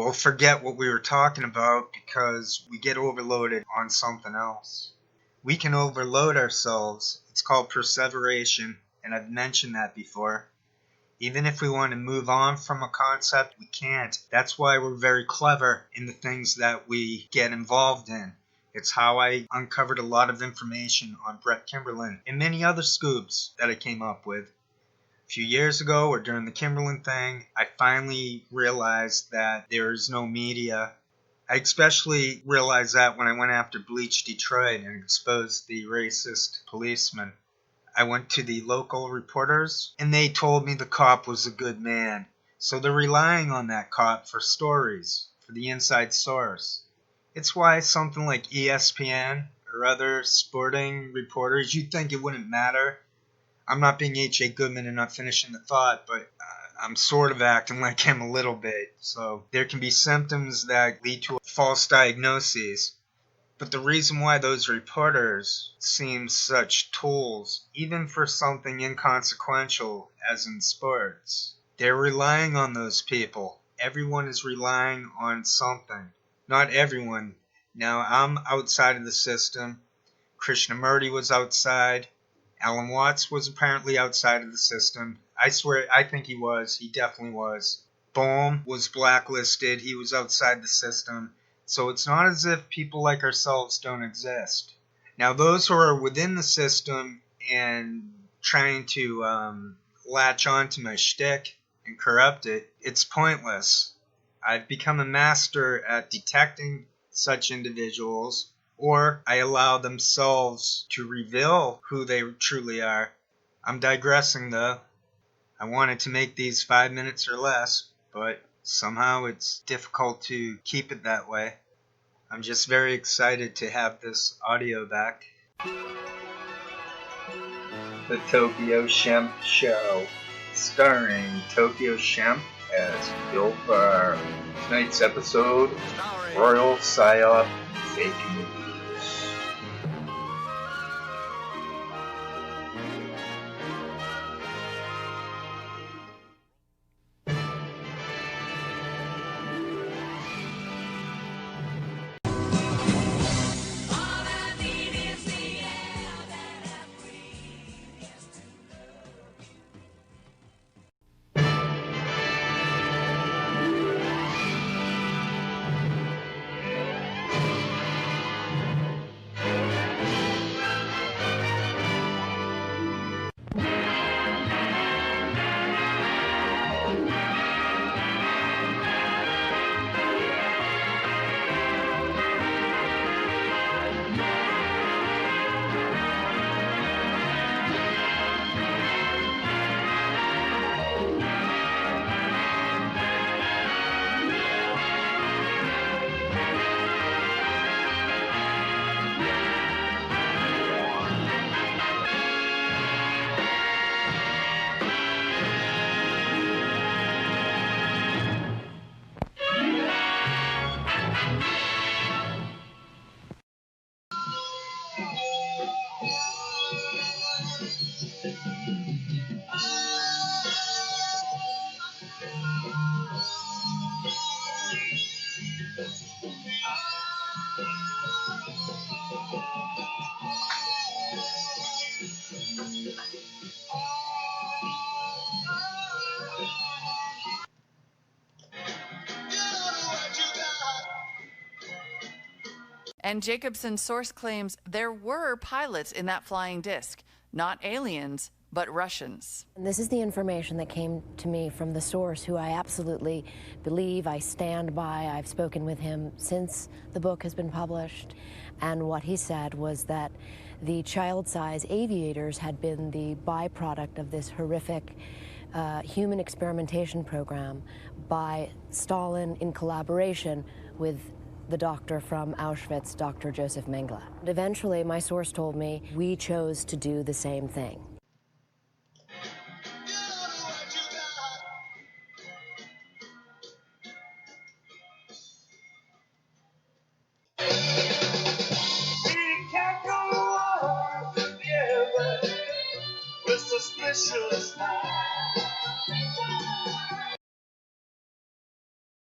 we'll forget what we were talking about because we get overloaded on something else. We can overload ourselves. It's called perseveration, and I've mentioned that before. Even if we want to move on from a concept, we can't. That's why we're very clever in the things that we get involved in. It's how I uncovered a lot of information on Brett Kimberlin and many other scoops that I came up with. A few years ago, or during the Kimberlin thing, I finally realized that there is no media. I especially realized that when I went after Bleach Detroit and exposed the racist policeman. I went to the local reporters, and they told me the cop was a good man. So they're relying on that cop for stories, for the inside source. It's why something like ESPN or other sporting reporters, you'd think it wouldn't matter. I'm not being H.A. Goodman and not finishing the thought, but I'm sort of acting like him a little bit. So there can be symptoms that lead to false diagnoses. But the reason why those reporters seem such tools, even for something inconsequential as in sports, they're relying on those people. Everyone is relying on something. Not everyone. Now, I'm outside of the system. Krishnamurti was outside. Alan Watts was apparently outside of the system. I swear, I think he was. He definitely was. Bohm was blacklisted. He was outside the system. So it's not as if people like ourselves don't exist. Now, those who are within the system and trying to latch onto my shtick and corrupt it, it's pointless. I've become a master at detecting such individuals, or I allow themselves to reveal who they truly are. I'm digressing though. I wanted to make these 5 minutes or less, but somehow it's difficult to keep it that way. I'm just very excited to have this audio back. The Tokyo Shemp Show, starring Tokyo Shemp as Bill Burr. Tonight's episode, Royal Psyop Fake News. And Jacobson's source claims there were pilots in that flying disc, not aliens, but Russians. And this is the information that came to me from the source, who I absolutely believe, I stand by. I've spoken with him since the book has been published. And what he said was that the child-size aviators had been the byproduct of this horrific human experimentation program by Stalin in collaboration with the doctor from Auschwitz, Dr. Joseph Mengele. And eventually, my source told me, we chose to do the same thing. We can't go on together with suspicious minds.